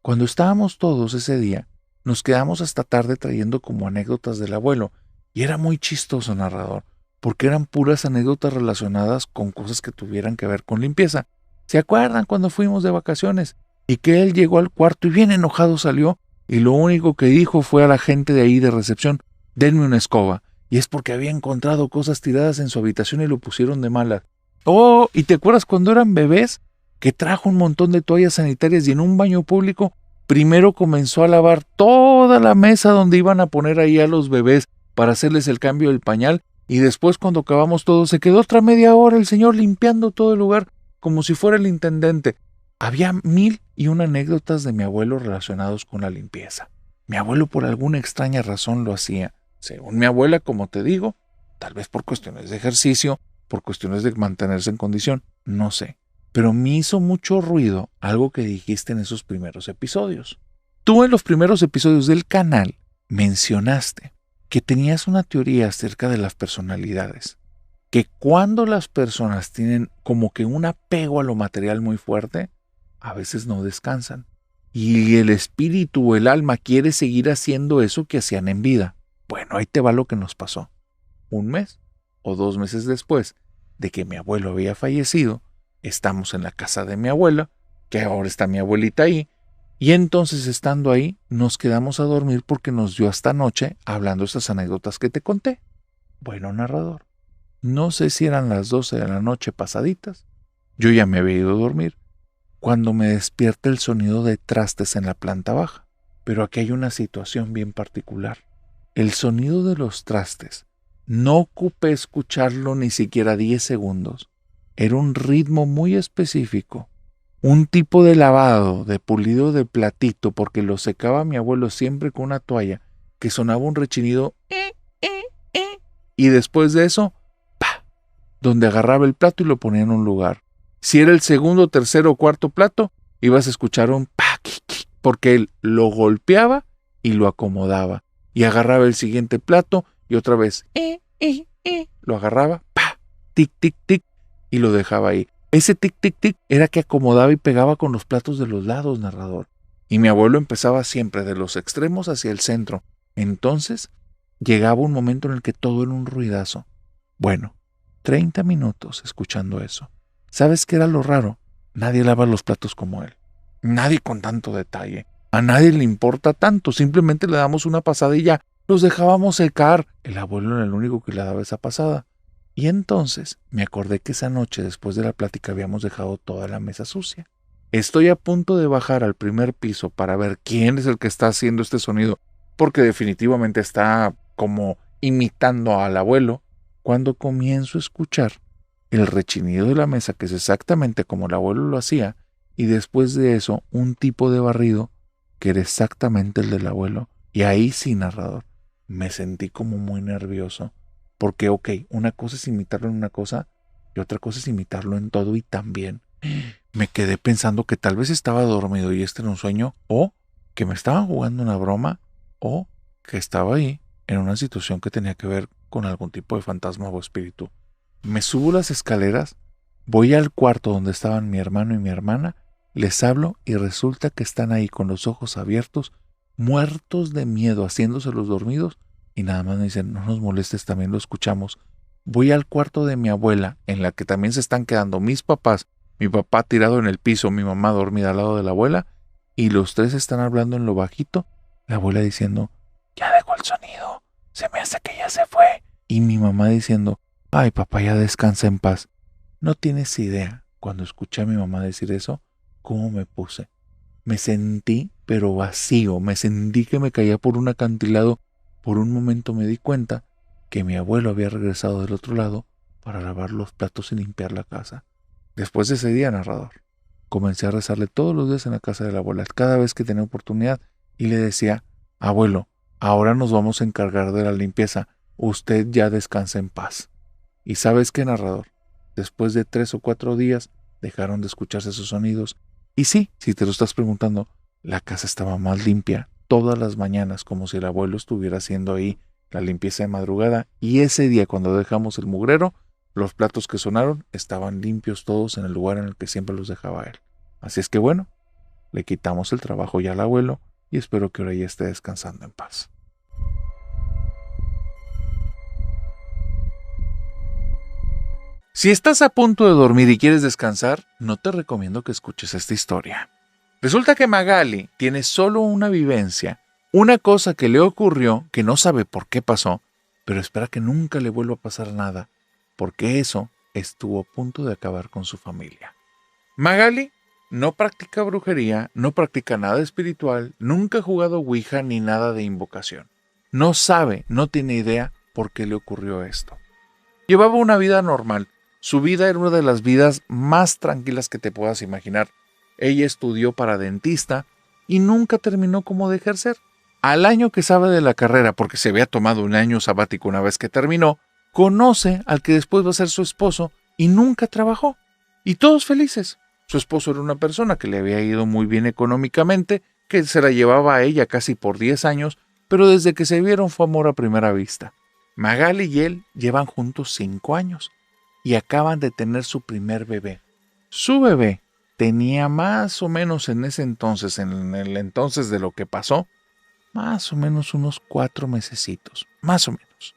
Cuando estábamos todos ese día, nos quedamos hasta tarde trayendo como anécdotas del abuelo. Y era muy chistoso, narrador, porque eran puras anécdotas relacionadas con cosas que tuvieran que ver con limpieza. ¿Se acuerdan cuando fuimos de vacaciones? Y que él llegó al cuarto y bien enojado salió, y lo único que dijo fue a la gente de ahí de recepción, denme una escoba. Y es porque había encontrado cosas tiradas en su habitación y lo pusieron de malas. Oh, ¿y te acuerdas cuando eran bebés? Que trajo un montón de toallas sanitarias y en un baño público primero comenzó a lavar toda la mesa donde iban a poner ahí a los bebés para hacerles el cambio del pañal, y después cuando acabamos todo se quedó otra media hora el señor limpiando todo el lugar como si fuera el intendente. Había 1001 anécdotas de mi abuelo relacionados con la limpieza. Mi abuelo por alguna extraña razón lo hacía. Según mi abuela, como te digo, tal vez por cuestiones de ejercicio, por cuestiones de mantenerse en condición, no sé. Pero me hizo mucho ruido algo que dijiste en esos primeros episodios. Tú en los primeros episodios del canal mencionaste que tenías una teoría acerca de las personalidades, que cuando las personas tienen como que un apego a lo material muy fuerte, a veces no descansan. Y el espíritu o el alma quiere seguir haciendo eso que hacían en vida. Bueno, ahí te va lo que nos pasó. 1 mes o 2 meses después de que mi abuelo había fallecido, estamos en la casa de mi abuela, que ahora está mi abuelita ahí, y entonces estando ahí nos quedamos a dormir porque nos dio hasta noche hablando estas anécdotas que te conté. Bueno, narrador, no sé si eran las 12 de la noche pasaditas, yo ya me había ido a dormir, cuando me despierta el sonido de trastes en la planta baja. Pero aquí hay una situación bien particular. El sonido de los trastes no ocupé escucharlo ni siquiera 10 segundos. Era un ritmo muy específico, un tipo de lavado, de pulido de platito, porque lo secaba mi abuelo siempre con una toalla, que sonaba un rechinido y después de eso, ¡pa!, donde agarraba el plato y lo ponía en un lugar. Si era el segundo, tercero o cuarto plato, ibas a escuchar un pa, porque él lo golpeaba y lo acomodaba. Y agarraba el siguiente plato y otra vez lo agarraba, pa, tic, tic, tic, y lo dejaba ahí. Ese tic, tic, tic era que acomodaba y pegaba con los platos de los lados, narrador. Y mi abuelo empezaba siempre de los extremos hacia el centro. Entonces, llegaba un momento en el que todo era un ruidazo. Bueno, 30 minutos escuchando eso. ¿Sabes qué era lo raro? Nadie lava los platos como él. Nadie con tanto detalle. A nadie le importa tanto. Simplemente le damos una pasada y ya. Los dejábamos secar. El abuelo era el único que le daba esa pasada. Y entonces me acordé que esa noche después de la plática habíamos dejado toda la mesa sucia. Estoy a punto de bajar al primer piso para ver quién es el que está haciendo este sonido, porque definitivamente está como imitando al abuelo, cuando comienzo a escuchar el rechinido de la mesa, que es exactamente como el abuelo lo hacía, y después de eso un tipo de barrido que era exactamente el del abuelo. Y ahí sí, narrador, me sentí como muy nervioso, porque una cosa es imitarlo en una cosa y otra cosa es imitarlo en todo. Y también me quedé pensando que tal vez estaba dormido y este era un sueño, o que me estaban jugando una broma, o que estaba ahí en una situación que tenía que ver con algún tipo de fantasma o espíritu. Me subo las escaleras, voy al cuarto donde estaban mi hermano y mi hermana, les hablo y resulta que están ahí con los ojos abiertos, muertos de miedo, haciéndose los dormidos, y nada más me dicen, no nos molestes, también lo escuchamos. Voy al cuarto de mi abuela, en la que también se están quedando mis papás, mi papá tirado en el piso, mi mamá dormida al lado de la abuela, y los tres están hablando en lo bajito, la abuela diciendo, ya dejó el sonido, se me hace que ya se fue, y mi mamá diciendo, ay papá, ya descansa en paz. No tienes idea, cuando escuché a mi mamá decir eso, cómo me puse. Me sentí, pero vacío, me sentí que me caía por un acantilado. Por un momento me di cuenta que mi abuelo había regresado del otro lado para lavar los platos y limpiar la casa. Después de ese día, narrador, comencé a rezarle todos los días en la casa de la abuela, cada vez que tenía oportunidad, y le decía, abuelo, ahora nos vamos a encargar de la limpieza, usted ya descansa en paz. ¿Y sabes qué, narrador? Después de 3 o 4 días dejaron de escucharse esos sonidos. Y sí, si te lo estás preguntando, la casa estaba más limpia todas las mañanas, como si el abuelo estuviera haciendo ahí la limpieza de madrugada. Y ese día, cuando dejamos el mugrero, los platos que sonaron estaban limpios todos en el lugar en el que siempre los dejaba él. Así es que bueno, le quitamos el trabajo ya al abuelo y espero que ahora ya esté descansando en paz. Si estás a punto de dormir y quieres descansar, no te recomiendo que escuches esta historia. Resulta que Magali tiene solo una vivencia, una cosa que le ocurrió que no sabe por qué pasó, pero espera que nunca le vuelva a pasar nada, porque eso estuvo a punto de acabar con su familia. Magali no practica brujería, no practica nada espiritual, nunca ha jugado Ouija ni nada de invocación. No sabe, no tiene idea por qué le ocurrió esto. Llevaba una vida normal. Su vida era una de las vidas más tranquilas que te puedas imaginar. Ella estudió para dentista y nunca terminó como de ejercer. Al año que sabe de la carrera, porque se había tomado un año sabático una vez que terminó, conoce al que después va a ser su esposo y nunca trabajó. Y todos felices. Su esposo era una persona que le había ido muy bien económicamente, que se la llevaba a ella casi por 10 años, pero desde que se vieron fue amor a primera vista. Magali y él llevan juntos 5 años y acaban de tener su primer bebé. Su bebé tenía más o menos en ese entonces, en el entonces de lo que pasó, más o menos unos 4 mesecitos, más o menos.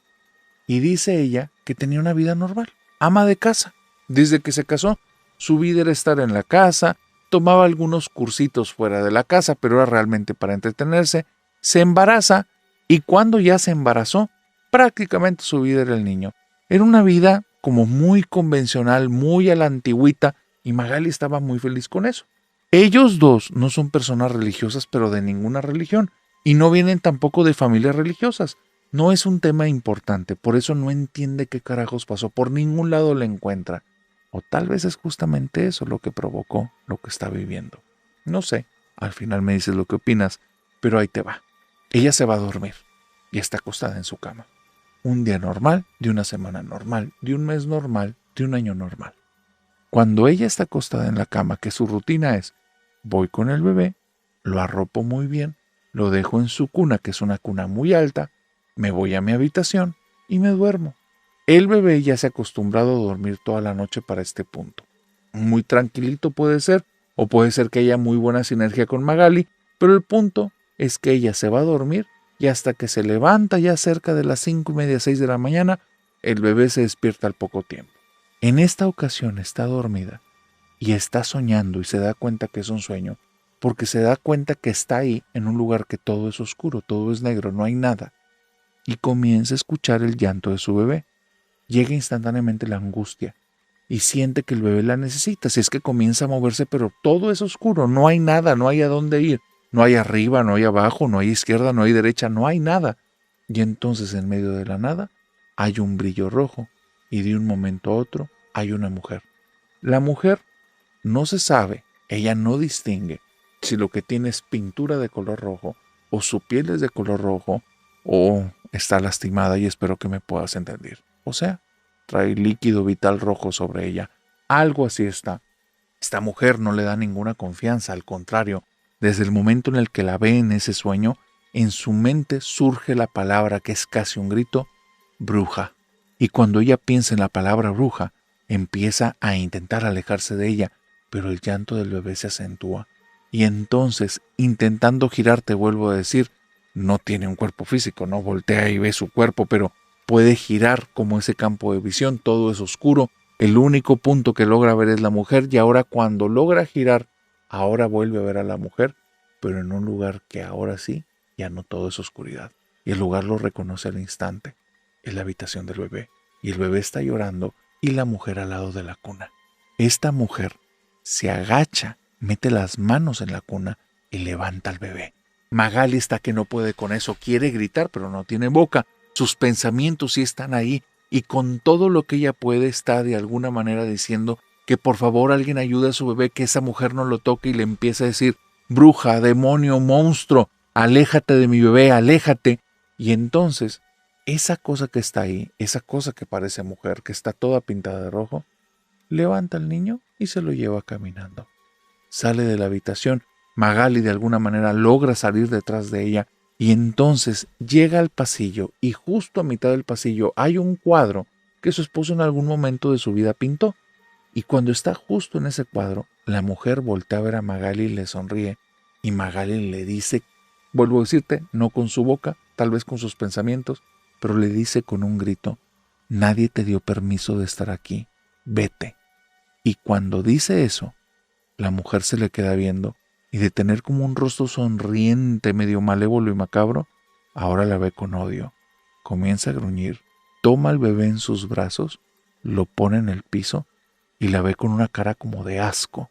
Y dice ella que tenía una vida normal, ama de casa. Desde que se casó, su vida era estar en la casa, tomaba algunos cursitos fuera de la casa, pero era realmente para entretenerse. Se embaraza y cuando ya se embarazó, prácticamente su vida era el niño. Era una vida como muy convencional, muy a la antigüita, y Magali estaba muy feliz con eso. Ellos dos no son personas religiosas, pero de ninguna religión, y no vienen tampoco de familias religiosas. No es un tema importante, por eso no entiende qué carajos pasó, por ningún lado le encuentra. O tal vez es justamente eso lo que provocó lo que está viviendo. No sé, al final me dices lo que opinas, pero ahí te va. Ella se va a dormir y está acostada en su cama. Un día normal, de una semana normal, de un mes normal, de un año normal. Cuando ella está acostada en la cama, que su rutina es, voy con el bebé, lo arropo muy bien, lo dejo en su cuna, que es una cuna muy alta, me voy a mi habitación y me duermo. El bebé ya se ha acostumbrado a dormir toda la noche para este punto. Muy tranquilito puede ser, o puede ser que haya muy buena sinergia con Magali, pero el punto es que ella se va a dormir y hasta que se levanta ya cerca de las 5:30, 6 de la mañana, el bebé se despierta al poco tiempo. En esta ocasión está dormida y está soñando y se da cuenta que es un sueño, porque se da cuenta que está ahí en un lugar que todo es oscuro, todo es negro, no hay nada. Y comienza a escuchar el llanto de su bebé. Llega instantáneamente la angustia y siente que el bebé la necesita. Si es que comienza a moverse, pero todo es oscuro, no hay nada, no hay a dónde ir. No hay arriba, no hay abajo, no hay izquierda, no hay derecha, no hay nada. Y entonces en medio de la nada hay un brillo rojo y de un momento a otro hay una mujer. La mujer no se sabe, ella no distingue si lo que tiene es pintura de color rojo o su piel es de color rojo o está lastimada, y espero que me puedas entender. O sea, trae líquido vital rojo sobre ella. Algo así está. Esta mujer no le da ninguna confianza, al contrario, desde el momento en el que la ve en ese sueño, en su mente surge la palabra que es casi un grito, bruja. Y cuando ella piensa en la palabra bruja, empieza a intentar alejarse de ella, pero el llanto del bebé se acentúa. Y entonces, intentando girar, te vuelvo a decir, no tiene un cuerpo físico, no voltea y ve su cuerpo, pero puede girar como ese campo de visión, todo es oscuro. El único punto que logra ver es la mujer, y ahora cuando logra girar, ahora vuelve a ver a la mujer, pero en un lugar que ahora sí, ya no todo es oscuridad. Y el lugar lo reconoce al instante. Es la habitación del bebé. Y el bebé está llorando y la mujer al lado de la cuna. Esta mujer se agacha, mete las manos en la cuna y levanta al bebé. Magali está que no puede con eso, quiere gritar pero no tiene boca. Sus pensamientos sí están ahí, y con todo lo que ella puede está de alguna manera diciendo que por favor alguien ayude a su bebé, que esa mujer no lo toque, y le empieza a decir, bruja, demonio, monstruo, aléjate de mi bebé, aléjate. Y entonces, esa cosa que está ahí, esa cosa que parece mujer, que está toda pintada de rojo, levanta al niño y se lo lleva caminando. Sale de la habitación, Magali de alguna manera logra salir detrás de ella, y entonces llega al pasillo, y justo a mitad del pasillo hay un cuadro que su esposo en algún momento de su vida pintó. Y cuando está justo en ese cuadro, la mujer voltea a ver a Magali y le sonríe, y Magali le dice, vuelvo a decirte, no con su boca, tal vez con sus pensamientos, pero le dice con un grito, nadie te dio permiso de estar aquí, vete. Y cuando dice eso, la mujer se le queda viendo, y de tener como un rostro sonriente, medio malévolo y macabro, ahora la ve con odio. Comienza a gruñir, toma al bebé en sus brazos, lo pone en el piso y la ve con una cara como de asco.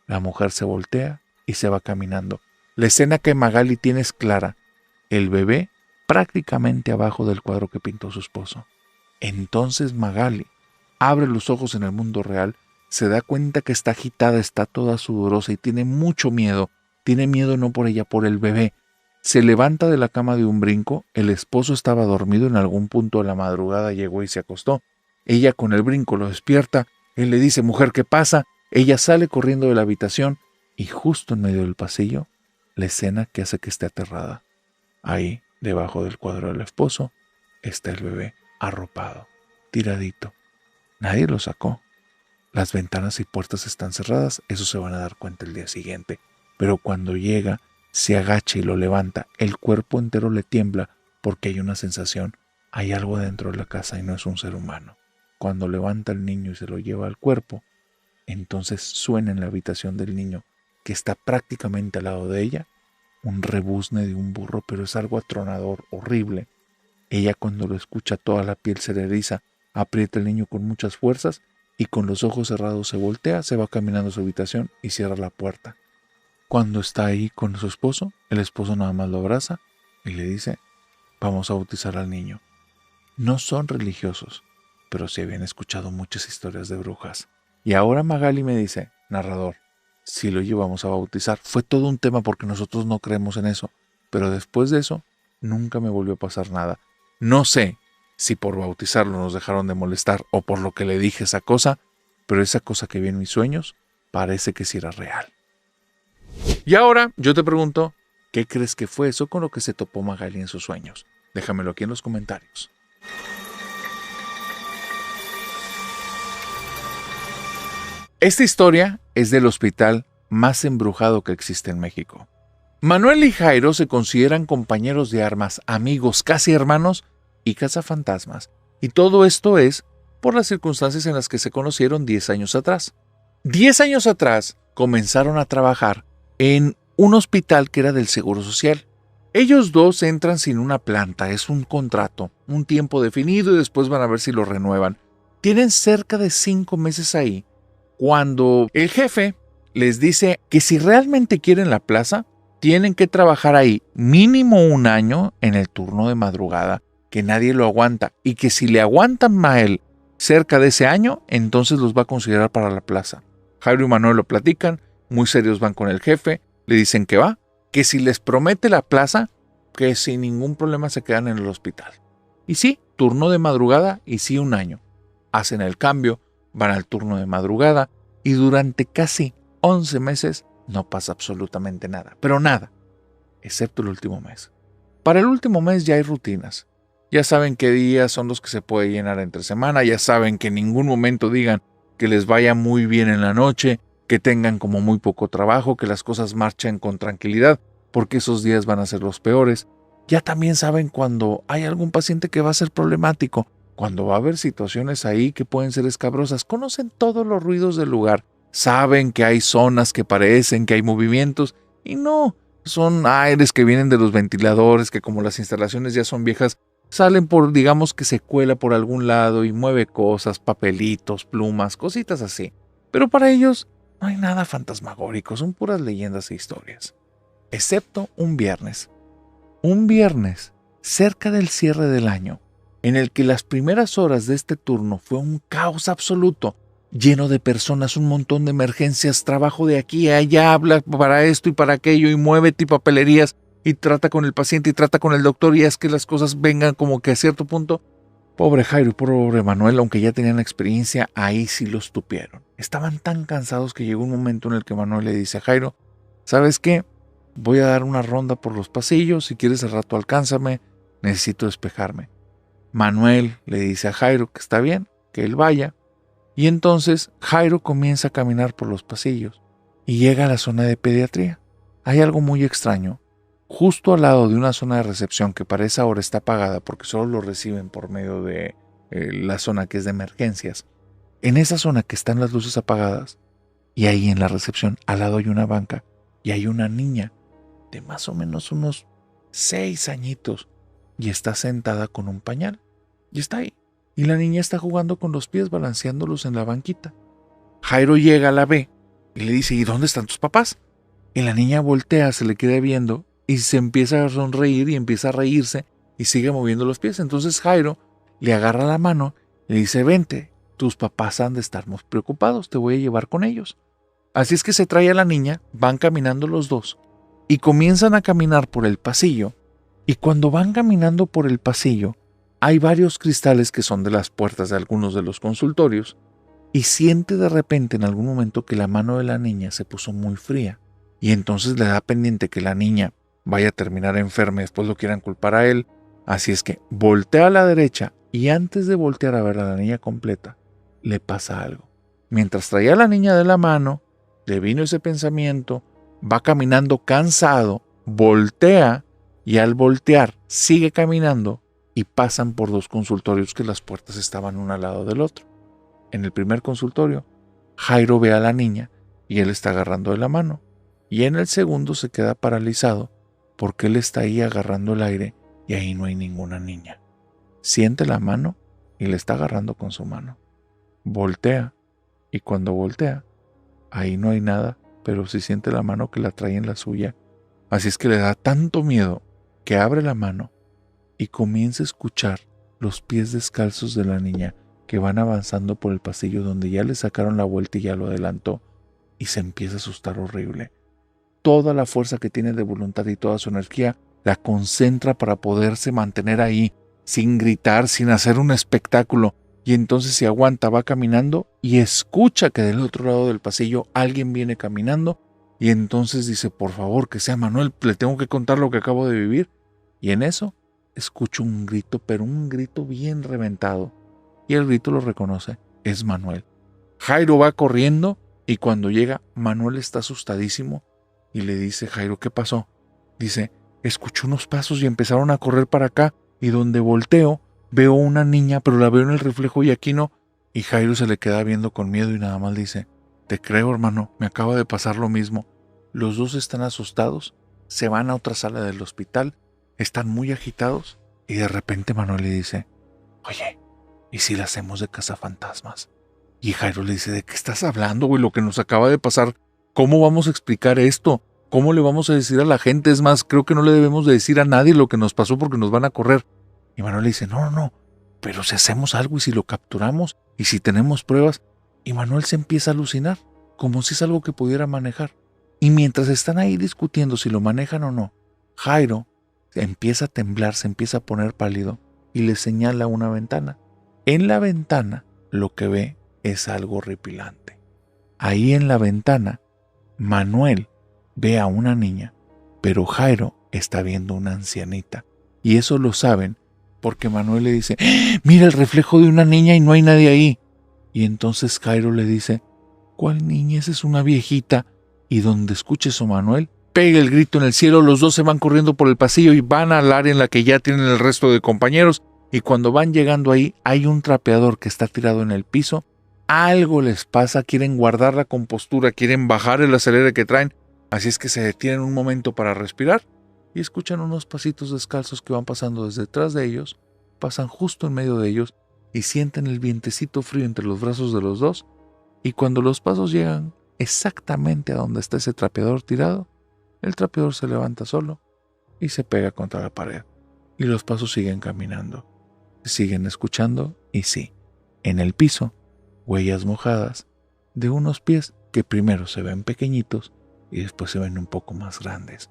La mujer se voltea y se va caminando. La escena que Magali tiene es clara, el bebé prácticamente abajo del cuadro que pintó su esposo. Entonces Magali abre los ojos en el mundo real, se da cuenta que está agitada, está toda sudorosa y tiene mucho miedo. Tiene miedo no por ella, por el bebé. Se levanta de la cama de un brinco, el esposo estaba dormido, en algún punto de la madrugada llegó y se acostó. Ella con el brinco lo despierta, él le dice, mujer, ¿qué pasa? Ella sale corriendo de la habitación y justo en medio del pasillo, la escena que hace que esté aterrada. Ahí, debajo del cuadro del esposo, está el bebé arropado, tiradito. Nadie lo sacó. Las ventanas y puertas están cerradas, eso se van a dar cuenta el día siguiente. Pero cuando llega, se agacha y lo levanta, el cuerpo entero le tiembla porque hay una sensación, hay algo dentro de la casa y no es un ser humano. Cuando levanta al niño y se lo lleva al cuerpo, entonces suena en la habitación del niño, que está prácticamente al lado de ella, un rebuzne de un burro, pero es algo atronador, horrible. Ella cuando lo escucha toda la piel se le eriza, aprieta al niño con muchas fuerzas y con los ojos cerrados se voltea, se va caminando a su habitación y cierra la puerta. Cuando está ahí con su esposo, el esposo nada más lo abraza y le dice, vamos a bautizar al niño. No son religiosos, pero sí habían escuchado muchas historias de brujas. Y ahora Magali me dice, narrador, si lo llevamos a bautizar, fue todo un tema porque nosotros no creemos en eso, pero después de eso, nunca me volvió a pasar nada. No sé si por bautizarlo nos dejaron de molestar o por lo que le dije esa cosa, pero esa cosa que vi en mis sueños parece que sí era real. Y ahora yo te pregunto, ¿qué crees que fue eso con lo que se topó Magali en sus sueños? Déjamelo aquí en los comentarios. Esta historia es del hospital más embrujado que existe en México. Manuel y Jairo se consideran compañeros de armas, amigos, casi hermanos y cazafantasmas. Y todo esto es por las circunstancias en las que se conocieron 10 años atrás. 10 años atrás comenzaron a trabajar en un hospital que era del Seguro Social. Ellos dos entran sin una planta, es un contrato, un tiempo definido y después van a ver si lo renuevan. Tienen cerca de 5 meses ahí, cuando el jefe les dice que si realmente quieren la plaza, tienen que trabajar ahí mínimo 1 año en el turno de madrugada, que nadie lo aguanta, y que si le aguantan a él cerca de ese año, entonces los va a considerar para la plaza. Jairo y Manuel lo platican, muy serios van con el jefe, le dicen que va, que si les promete la plaza, que sin ningún problema se quedan en el hospital. Y sí, turno de madrugada y sí 1 año. Hacen el cambio, van al turno de madrugada y durante casi 11 meses no pasa absolutamente nada, pero nada, excepto el último mes. Para el último mes ya hay rutinas. Ya saben qué días son los que se puede llenar entre semana, ya saben que en ningún momento digan que les vaya muy bien en la noche, que tengan como muy poco trabajo, que las cosas marchen con tranquilidad, porque esos días van a ser los peores. Ya también saben cuando hay algún paciente que va a ser problemático, cuando va a haber situaciones ahí que pueden ser escabrosas. Conocen todos los ruidos del lugar, saben que hay zonas que parecen que hay movimientos y no, son aires que vienen de los ventiladores, que como las instalaciones ya son viejas, salen por, digamos que se cuela por algún lado y mueve cosas, papelitos, plumas, cositas así. Pero para ellos no hay nada fantasmagórico, son puras leyendas e historias. Excepto un viernes. Un viernes, cerca del cierre del año, en el que las primeras horas de este turno fue un caos absoluto, lleno de personas, un montón de emergencias, trabajo de aquí a allá, habla para esto y para aquello y muévete y papelerías y trata con el paciente y trata con el doctor y haz que las cosas vengan como que a cierto punto. Pobre Jairo y pobre Manuel, aunque ya tenían experiencia, ahí sí los tupieron. Estaban tan cansados que llegó un momento en el que Manuel le dice a Jairo, ¿sabes qué? Voy a dar una ronda por los pasillos, si quieres al rato alcánzame, necesito despejarme. Manuel le dice a Jairo que está bien, que él vaya, y entonces Jairo comienza a caminar por los pasillos y llega a la zona de pediatría. Hay algo muy extraño. Justo al lado de una zona de recepción que para esa hora está apagada porque solo lo reciben por medio de la zona que es de emergencias. En esa zona que están las luces apagadas y ahí en la recepción al lado hay una banca y hay una niña de más o menos unos 6 añitos y está sentada con un pañal y está ahí. Y la niña está jugando con los pies balanceándolos en la banquita. Jairo llega, la ve y le dice, ¿y dónde están tus papás? Y la niña voltea, se le queda viendo y se empieza a sonreír y empieza a reírse y sigue moviendo los pies. Entonces Jairo le agarra la mano y le dice, vente, tus papás han de estar muy preocupados, te voy a llevar con ellos. Así es que se trae a la niña, van caminando los dos y comienzan a caminar por el pasillo. Y cuando van caminando por el pasillo, hay varios cristales que son de las puertas de algunos de los consultorios y siente de repente en algún momento que la mano de la niña se puso muy fría y entonces le da pendiente que la niña vaya a terminar enferma y después lo quieran culpar a él. Así es que voltea a la derecha y antes de voltear a ver a la niña completa, le pasa algo. Mientras traía a la niña de la mano, le vino ese pensamiento, va caminando cansado, voltea y al voltear sigue caminando y pasan por 2 consultorios que las puertas estaban uno al lado del otro. En el primer consultorio, Jairo ve a la niña y él está agarrando de la mano. Y en el segundo se queda paralizado porque él está ahí agarrando el aire y ahí no hay ninguna niña. Siente la mano y le está agarrando con su mano. Voltea y cuando voltea, ahí no hay nada, pero sí siente la mano que la trae en la suya. Así es que le da tanto miedo que abre la mano y comienza a escuchar los pies descalzos de la niña que van avanzando por el pasillo donde ya le sacaron la vuelta y ya lo adelantó y se empieza a asustar horrible. Toda la fuerza que tiene de voluntad y toda su energía la concentra para poderse mantener ahí, sin gritar, sin hacer un espectáculo. Y entonces se aguanta, va caminando y escucha que del otro lado del pasillo alguien viene caminando y entonces dice, por favor, que sea Manuel, le tengo que contar lo que acabo de vivir. Y en eso escucha un grito, pero un grito bien reventado. Y el grito lo reconoce, es Manuel. Jairo va corriendo y cuando llega, Manuel está asustadísimo y le dice, Jairo, ¿qué pasó? Dice, escuché unos pasos y empezaron a correr para acá, y donde volteo, veo una niña, pero la veo en el reflejo y aquí no. Y Jairo se le queda viendo con miedo y nada más dice, te creo, hermano, me acaba de pasar lo mismo. Los dos están asustados, se van a otra sala del hospital, están muy agitados, y de repente Manuel le dice, oye, ¿y si la hacemos de cazafantasmas? Y Jairo le dice, ¿de qué estás hablando, güey? Lo que nos acaba de pasar, ¿cómo vamos a explicar esto? ¿Cómo le vamos a decir a la gente? Es más, creo que no le debemos de decir a nadie lo que nos pasó porque nos van a correr. Y Manuel le dice, no, pero si hacemos algo y si lo capturamos y si tenemos pruebas. Y Manuel se empieza a alucinar, como si es algo que pudiera manejar. Y mientras están ahí discutiendo si lo manejan o no, Jairo empieza a temblar, se empieza a poner pálido y le señala una ventana. En la ventana lo que ve es algo horripilante. Ahí en la ventana, Manuel ve a una niña, pero Jairo está viendo una ancianita. Y eso lo saben porque Manuel le dice, mira el reflejo de una niña y no hay nadie ahí. Y entonces Jairo le dice, ¿cuál niña? Esa es una viejita. Y donde escuche eso Manuel, pega el grito en el cielo, los dos se van corriendo por el pasillo y van al área en la que ya tienen el resto de compañeros. Y cuando van llegando ahí, hay un trapeador que está tirado en el piso. Algo les pasa, quieren guardar la compostura, quieren bajar el acelere que traen. Así es que se detienen un momento para respirar y escuchan unos pasitos descalzos que van pasando desde detrás de ellos, pasan justo en medio de ellos y sienten el vientecito frío entre los brazos de los dos. Y cuando los pasos llegan exactamente a donde está ese trapeador tirado, el trapeador se levanta solo y se pega contra la pared. Y los pasos siguen caminando. Siguen escuchando y sí, en el piso, huellas mojadas de unos pies que primero se ven pequeñitos y después se ven un poco más grandes.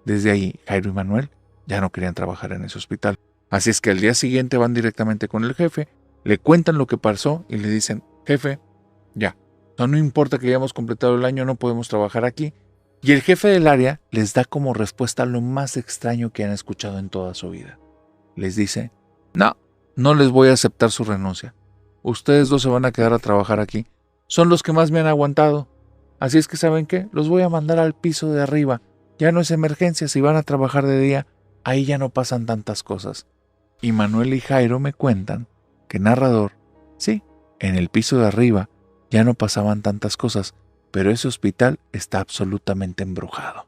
Desde ahí, Jairo y Manuel ya no querían trabajar en ese hospital. Así es que al día siguiente van directamente con el jefe, le cuentan lo que pasó y le dicen, jefe, ya, no importa que hayamos completado el año, no podemos trabajar aquí. Y el jefe del área les da como respuesta lo más extraño que han escuchado en toda su vida. Les dice, no les voy a aceptar su renuncia. Ustedes dos se van a quedar a trabajar aquí. Son los que más me han aguantado. Así es que, ¿saben qué? Los voy a mandar al piso de arriba. Ya no es emergencia, si van a trabajar de día, ahí ya no pasan tantas cosas. Y Manuel y Jairo me cuentan que narrador, sí, en el piso de arriba ya no pasaban tantas cosas, pero ese hospital está absolutamente embrujado.